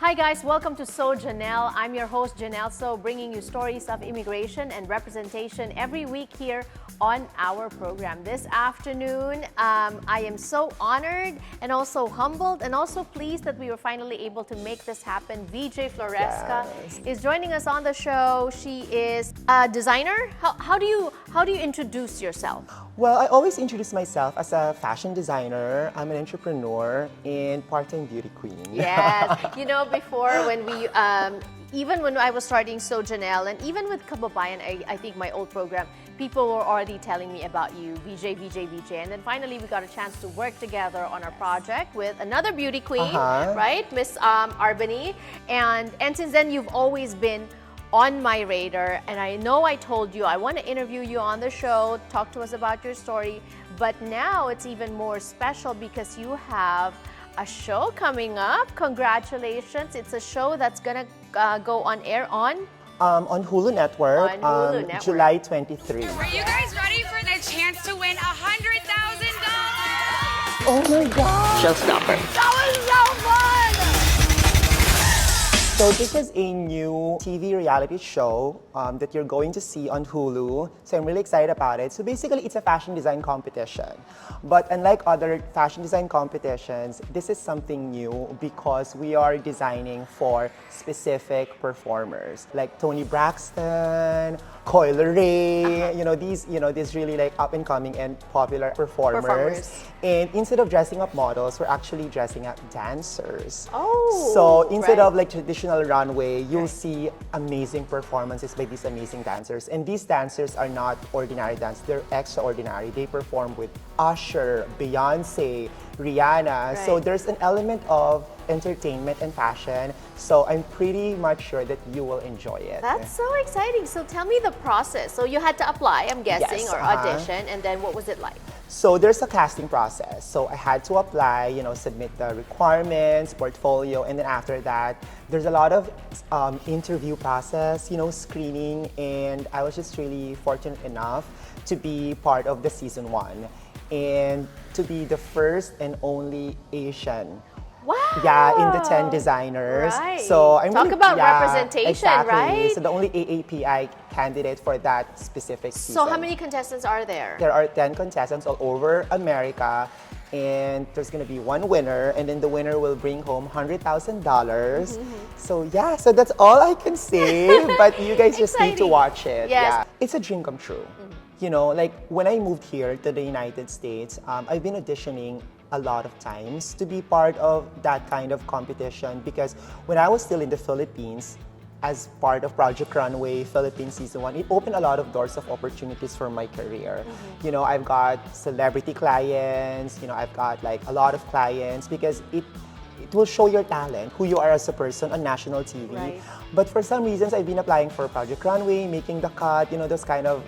Hi guys, welcome to So Janelle. I'm your host Janelle So, bringing you stories of immigration and representation every week here on our program. This afternoon, I am so honored and also humbled and also pleased that we were finally able to make this happen. VeeJay Floresca is joining us on the show. She is a designer. How do you introduce yourself? Well, I always introduce myself as a fashion designer. I'm an entrepreneur and part-time beauty queen. Yes. You know, before when we, even when I was starting So Janelle, and even with Kababayan, I think my old program, people were already telling me about you, VeeJay. And then finally, we got a chance to work together on our project with another beauty queen, right? Miss Arbany. And since then, you've always been on my radar, and I know I told you I want to interview you on the show, talk to us about your story, but now it's even more special because you have a show coming up. Congratulations. It's a show that's gonna go on air on Hulu Network, on Hulu Network. July 23. Are you guys ready for the chance to win $100,000? Oh my God! That Showstopper. was so fun! So this is a new TV reality show that you're going to see on Hulu. So I'm really excited about it. So basically, it's a fashion design competition. But unlike other fashion design competitions, this is something new because we are designing for specific performers like Toni Braxton, Coyle Ray, these really like up and coming and popular performers. And instead of dressing up models, we're actually dressing up dancers. Oh, so instead right. of like traditional runway, you'll see amazing performances by these amazing dancers. And these dancers are not ordinary dancers, they're extraordinary. They perform with Usher, Beyonce, Rihanna. Right. So there's an element of entertainment and fashion. So I'm pretty much sure that you will enjoy it. That's so exciting. So tell me the process. So you had to apply, I'm guessing, Yes, or audition, and then what was it like? So there's a casting process. So I had to apply, submit the requirements, portfolio, and then after that, there's a lot of interview process, screening, and I was just really fortunate enough to be part of the season 1 and to be the first and only Asian. Wow! Yeah, in the 10 designers. Right. So I'm Talk really, about representation, exactly. right? So the only AAPI candidate for that specific season. So how many contestants are there? There are 10 contestants all over America, and there's gonna be one winner, and then the winner will bring home $100,000. So yeah, so that's all I can say, but you guys just need to Exciting. watch it. Yes. Yeah, it's a dream come true. Like when I moved here to the United States, I've been auditioning a lot of times to be part of that kind of competition because when I was still in the Philippines, as part of Project Runway Philippines Season 1, it opened a lot of doors of opportunities for my career. I've got celebrity clients, I've got like a lot of clients because it will show your talent, who you are as a person on national TV. Right. But for some reasons, I've been applying for Project Runway, Making the Cut, those kind of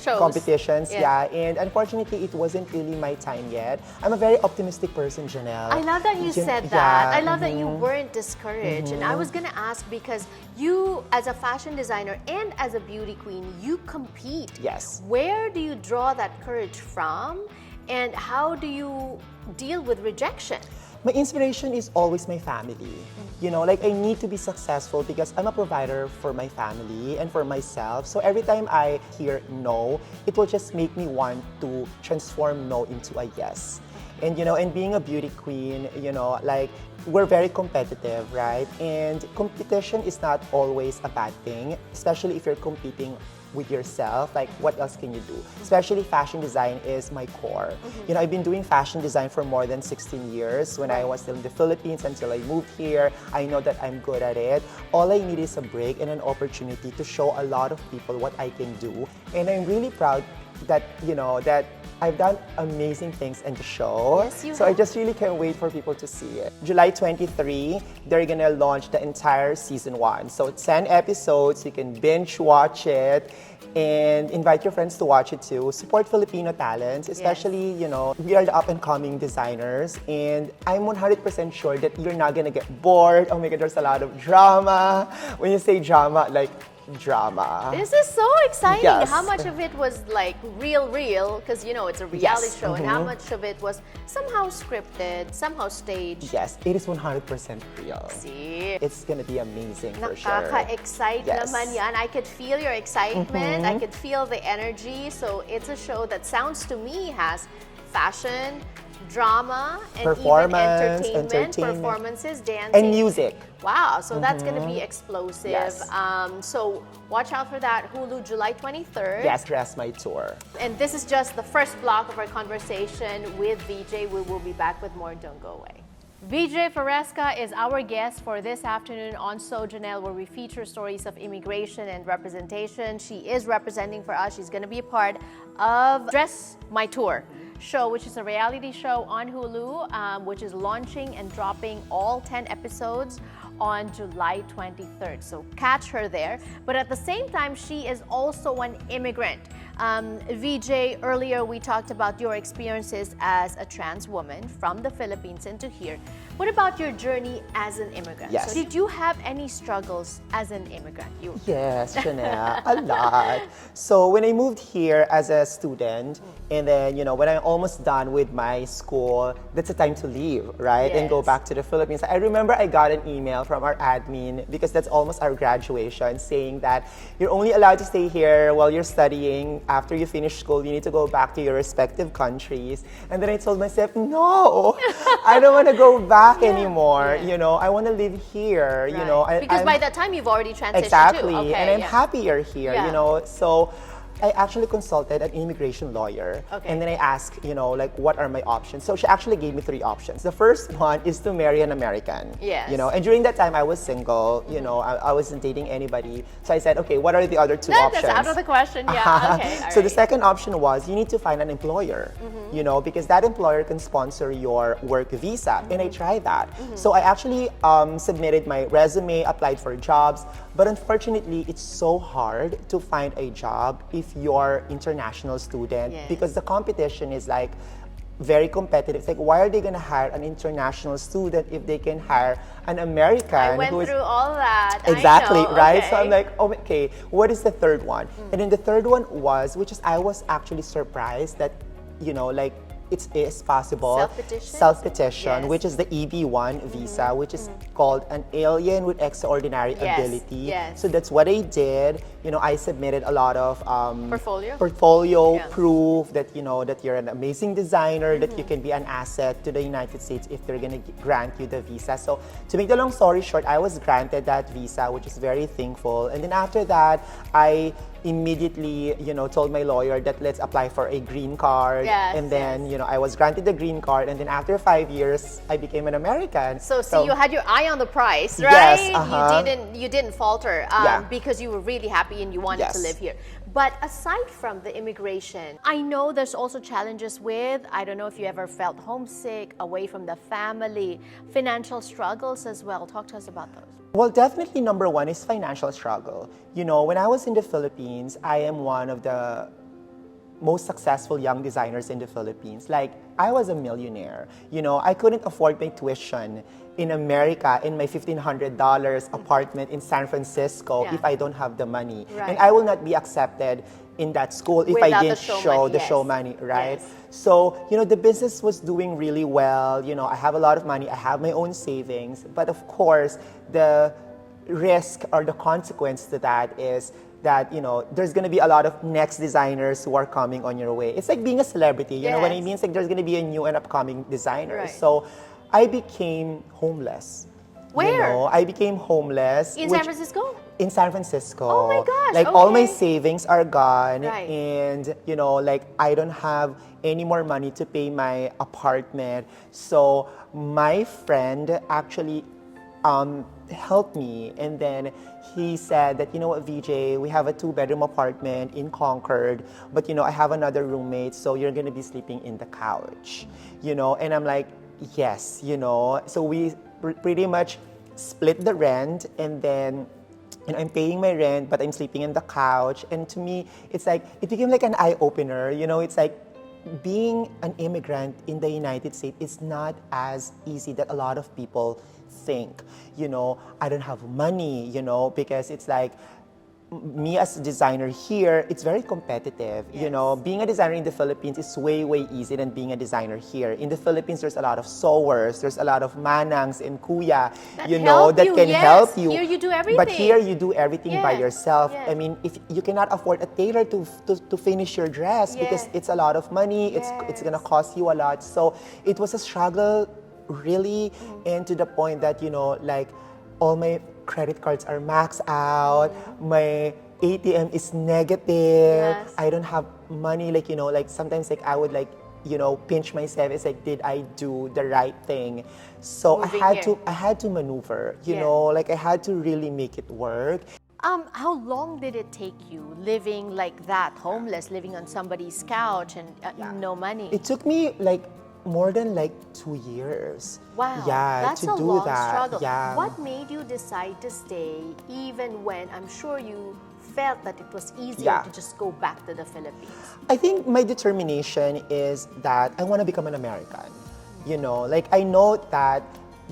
Shows. competitions. Yeah. And unfortunately, it wasn't really my time yet. I'm a very optimistic person, Janelle. I love that you said that. I love that you weren't discouraged. And I was gonna ask because you, as a fashion designer and as a beauty queen, you compete. Yes. Where do you draw that courage from? And how do you deal with rejection? My inspiration is always my family. Like I need to be successful because I'm a provider for my family and for myself. So every time I hear no, it will just make me want to transform no into a yes. And and being a beauty queen, like we're very competitive, right? And competition is not always a bad thing, especially if you're competing with yourself. Like what else can you do? Especially fashion design is my core. I've been doing fashion design for more than 16 years. When I was still in the Philippines until I moved here, I know that I'm good at it. All I need is a break and an opportunity to show a lot of people what I can do. And I'm really proud that that I've done amazing things in the show. Yes, you so I have. just really can't wait for people to see it. July 23, they're gonna launch the entire season 1. So 10 episodes, you can binge watch it and invite your friends to watch it too. Support Filipino talents, especially, we are the up and coming designers, and I'm 100% sure that you're not gonna get bored. Oh my God, there's a lot of drama. When you say drama, like drama. This is so exciting. Yes. How much of it was like real, because you know it's a reality Yes. show, and how much of it was somehow scripted, somehow staged? Yes, it is 100% real. See? It's gonna be amazing for sure. Nakaka-excite Yes. naman yan. I could feel your excitement. I could feel the energy. So it's a show that sounds to me has fashion, drama, and Performance, even entertainment. performances, dancing. And music. Wow, so that's going to be explosive. Yes. So watch out for that. Hulu, July 23rd. Yes, Dress My Tour. And this is just the first block of our conversation with VeeJay. We will be back with more. Don't go away. VeeJay Floresca is our guest for this afternoon on So Janelle, where we feature stories of immigration and representation. She is representing for us. She's going to be a part of Dress My Tour show, which is a reality show on Hulu, which is launching and dropping all 10 episodes on July 23rd. So catch her there. But at the same time, she is also an immigrant. VeeJay, earlier we talked about your experiences as a trans woman from the Philippines into here. What about your journey as an immigrant? Yes. So did you have any struggles as an immigrant? Yes, Janelle, a lot. So when I moved here as a student, and then, you know, when I'm almost done with my school, that's the time to leave, right? And go Yes. back to the Philippines. I remember I got an email from our admin, because that's almost our graduation, saying that you're only allowed to stay here while you're studying. After you finish school, you need to go back to your respective countries. And then I told myself, no, I don't want to go back anymore. Yeah. You know, I want to live here. You know, because I'm, by that time you've already transitioned exactly, too. Okay, and I'm yeah. happier here. Yeah. You know, so I actually consulted an immigration lawyer, Okay. and then I asked, you know, like, what are my options? So she actually gave me 3 options. The first one is to marry an American. Yes. You know, and during that time I was single. You know, I wasn't dating anybody. So I said, okay, what are the other 2 options? That's out of the question. Yeah. Okay. all So the right. second option was you need to find an employer, you know, because that employer can sponsor your work visa. And I tried that. So I actually submitted my resume, applied for jobs, but unfortunately, it's so hard to find a job if you're international student, Yes. because the competition is like very competitive. It's like, why are they going to hire an international student if they can hire an American? I went who is through all that. I exactly, know. right? Okay. So I'm like, oh, okay, what is the third one? And then the third one was, which is I was actually surprised that, you know, like, it is possible. Self-petition? Self-petition, Yes. which is the EB1 visa, which is called an alien with extraordinary Yes, ability. yes. So that's what I did. You know, I submitted a lot of Portfolio? Yeah. proof that, you know, that you're an amazing designer, that you can be an asset to the United States if they're gonna grant you the visa. So to make the long story short, I was granted that visa, which is very thankful. And then after that, I immediately, you know, told my lawyer that let's apply for a green card. Yes, and then, yes. you know, I was granted the green card. And then after 5 years, I became an American. So see, you had your eye on the price, Yes, right? You didn't falter Yeah. because you were really happy and you wanted to Yes. live here. But aside from the immigration, I know there's also challenges with, I don't know if you ever felt homesick, away from the family, financial struggles as well. Talk to us about those. Well, definitely number one is financial struggle. You know, when I was in the Philippines, I am one of the most successful young designers in the Philippines. Like, I was a millionaire. You know, I couldn't afford my tuition in America in my $1,500 apartment in San Francisco Yeah. if I don't have the money. Right. And I will not be accepted in that school if Without I the didn't show show money, the yes. show money, right? Yes. So, you know, the business was doing really well. You know, I have a lot of money. I have my own savings. But of course, the risk or the consequence to that is that, you know, there's going to be a lot of next designers who are coming on your way. It's like being a celebrity. You know what I Yes. mean? It's like there's going to be a new and upcoming designer. Right. So I became homeless. Where? You know, I became homeless. In San Francisco? In San Francisco. Oh my gosh, Like, all my okay. savings are gone. Right. And, you know, like, I don't have any more money to pay my apartment. So my friend actually helped me. And then he said that, you know what, VeeJay, we have a 2-bedroom apartment in Concord, but, you know, I have another roommate, so you're going to be sleeping in the couch. You know, and I'm like, yes, you know. So we pretty much split the rent, and then, and I'm paying my rent, but I'm sleeping in the couch. And to me, it's like, it became like an eye-opener. You know, it's like being an immigrant in the United States is not as easy that a lot of people think. You know, I don't have money, you know, because it's like, me as a designer here, it's very competitive. You know, being a designer in the Philippines is way, way easier than being a designer here. In the Philippines, there's a lot of sewers, there's a lot of manangs and kuya, That you know, help that you, can yes. help you. Here you do everything. But here you do everything by Yes, yourself. yes. I mean, if you cannot afford a tailor to finish your dress because it's a lot of money, it's gonna cost you a lot. So it was a struggle, really, and to the point that, you know, like, all my credit cards are maxed out, my ATM is negative, I don't have money, like, you know, like sometimes like I would like, you know, pinch myself. It's like, did I do the right thing? So I had to maneuver, you know, like I had to really make it work. How long did it take you living like that, homeless, living on somebody's couch and no money? It took me like more than like 2 years. Wow, Yeah, that's to a do long that. struggle. Yeah. What made you decide to stay even when I'm sure you felt that it was easier to just go back to the Philippines? I think my determination is that I want to become an American. You know, like I know that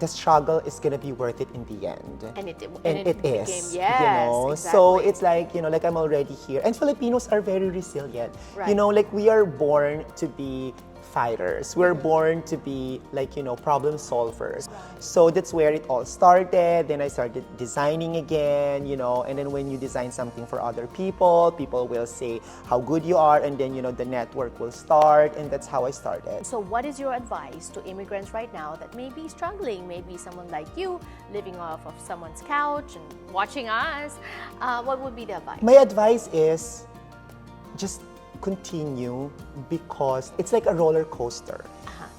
the struggle is gonna be worth it in the end. And it is. became, you yes, know, exactly. so it's like, you know, like I'm already here. And Filipinos are very resilient. Right. You know, like we are born to be fighters. We're born to be like, you know, problem solvers. So that's where it all started. Then I started designing again, you know, and then when you design something for other people, people will say how good you are, and then, you know, the network will start, and that's how I started. So what is your advice to immigrants right now that may be struggling, maybe someone like you living off of someone's couch and watching us? What would be the advice? My advice is just continue, because it's like a roller coaster.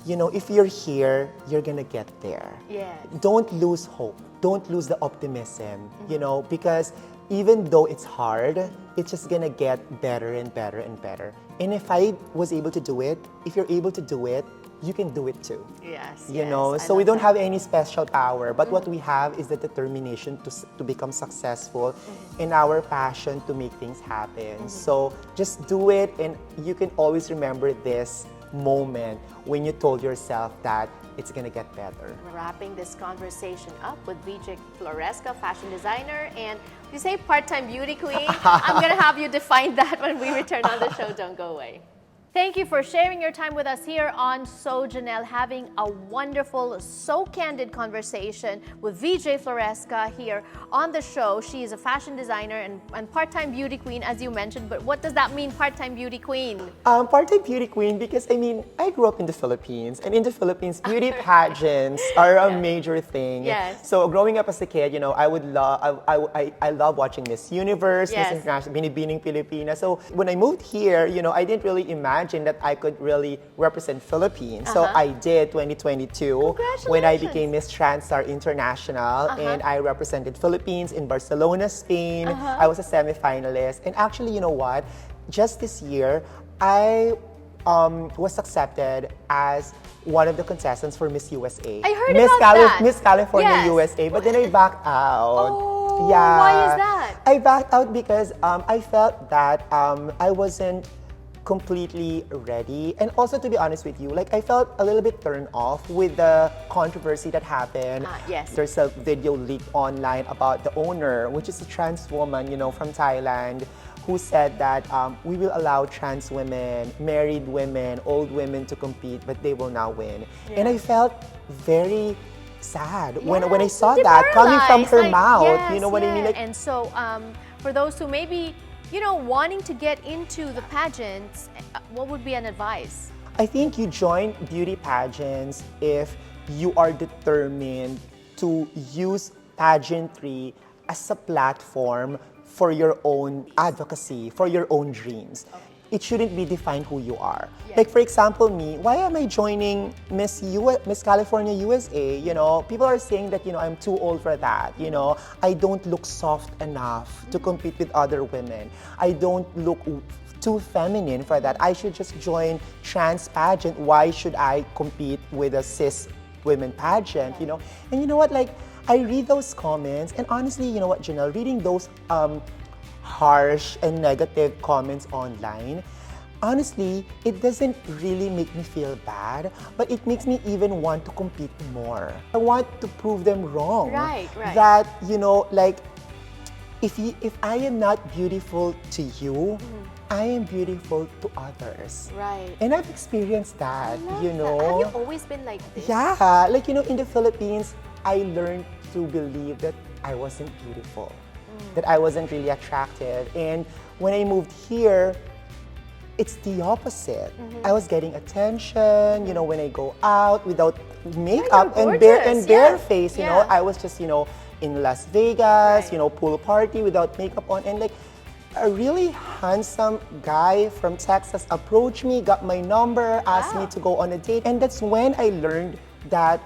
You know, if you're here, you're gonna get there. Yes. Don't lose hope. Don't lose the optimism, you know, because even though it's hard, it's just gonna get better and better and better. And if I was able to do it, if you're able to do it, you can do it too. Yes. You know, so we don't have any special power, but what we have is the determination to become successful in our passion to make things happen. So just do it, and you can always remember this moment when you told yourself that it's gonna get better. Wrapping this conversation up with VeeJay Floresca, fashion designer, and you say part-time beauty queen. I'm gonna have you define that when we return on the show. Don't go away. Thank you for sharing your time with us here on So Janelle, having a wonderful, so candid conversation with VeeJay Floresca here on the show. She is a fashion designer and part-time beauty queen, as you mentioned. But what does that mean, part-time beauty queen? Part-time beauty queen, because I mean, I grew up in the Philippines, and in the Philippines, beauty pageants are a major thing. Yes. So growing up as a kid, you know, I love watching Miss Universe, Yes. Miss International, Binibining Pilipina. So when I moved here, you know, I didn't really imagine that I could really represent Philippines. So I did 2022 when I became Miss Transtar International, and I represented Philippines in Barcelona, Spain. I was a semi-finalist, and actually, you know what? Just this year, I was accepted as one of the contestants for Miss USA. I heard about that. Miss California Yes. USA, but then I backed out. Oh, Yeah. why is that? I backed out because I felt that I wasn't completely ready. And also, to be honest with you, like I felt a little bit turned off with the controversy that happened. Yes. There's a video leaked online about the owner, which is a trans woman, you know, from Thailand, who said that we will allow trans women, married women, old women to compete, but they will not win. And I felt very sad when I saw that coming from her mouth. You know what I mean? Like, And so, for those who maybe, you know, wanting to get into the pageants, what would be an advice? I think you join beauty pageants if you are determined to use pageantry as a platform for your own advocacy, for your own dreams. It shouldn't be defined who you are. Like, for example, me, why am I joining Miss California USA? You know, people are saying that, you know, I'm too old for that. You know, I don't look soft enough to compete with other women. I don't look too feminine for that. I should just join trans pageant. Why should I compete with a cis women pageant? You know, and you know what? Like, I read those comments, and honestly, you know what, Janelle, reading those harsh and negative comments online, honestly, it doesn't really make me feel bad, but it makes me even want to compete more. I want to prove them wrong. Right. That, you know, like, if I am not beautiful to you, I am beautiful to others. Right. And I've experienced that, Love you that. know. Have you always been like this? Yeah, like, you know, in the Philippines, I learned to believe that I wasn't beautiful, that I wasn't really attractive. And when I moved here, it's the opposite. I was getting attention, you know, when I go out without makeup you're and gorgeous, bare yeah. face, you Yeah. know. I was just, you know, in Las Vegas, Right. you know, pool party without makeup on, and like a really handsome guy from Texas approached me, got my number, asked me Wow. to go on a date, and that's when I learned that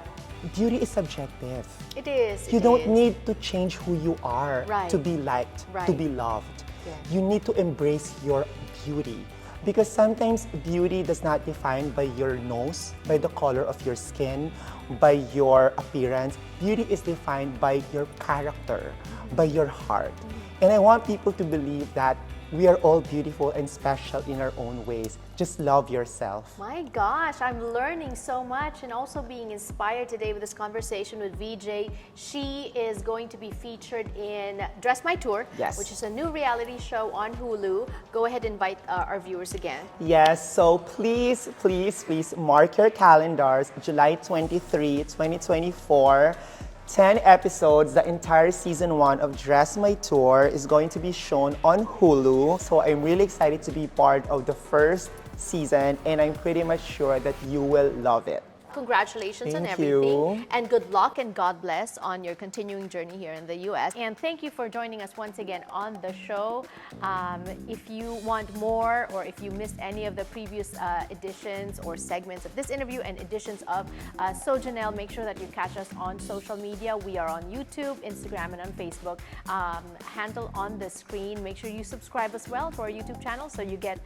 beauty is subjective. It is. You it don't is. need to change who you are Right. to be liked, to Right. be loved. Yeah. You need to embrace your beauty. Because sometimes beauty does not define by your nose, by the color of your skin, by your appearance. Beauty is defined by your character, by your heart. And I want people to believe that we are all beautiful and special in our own ways. Just love yourself. My gosh, I'm learning so much and also being inspired today with this conversation with VeeJay. She is going to be featured in Dress My Tour, Yes. which is a new reality show on Hulu. Go ahead and invite our viewers again. Yes, so please, please, please mark your calendars. July 23, 2024. 10 episodes, the entire season 1 of Dress My Tour is going to be shown on Hulu. So I'm really excited to be part of the first season, and I'm pretty much sure that you will love it. Congratulations on Thank everything. you. And good luck and God bless on your continuing journey here in the US. And thank you for joining us once again on the show. If you want more or if you missed any of the previous editions or segments of this interview and editions of So Janelle, make sure that you catch us on social media. We are on YouTube, Instagram, and on Facebook. Handle on the screen. Make sure you subscribe as well to our YouTube channel so you get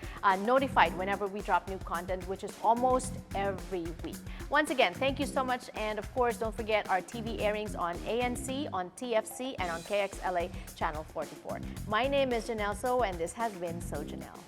notified whenever we drop new content, which is almost every week. Once again, thank you so much. And of course, don't forget our TV airings on ANC, on TFC, and on KXLA Channel 44. My name is Janelle So, and this has been So Janelle.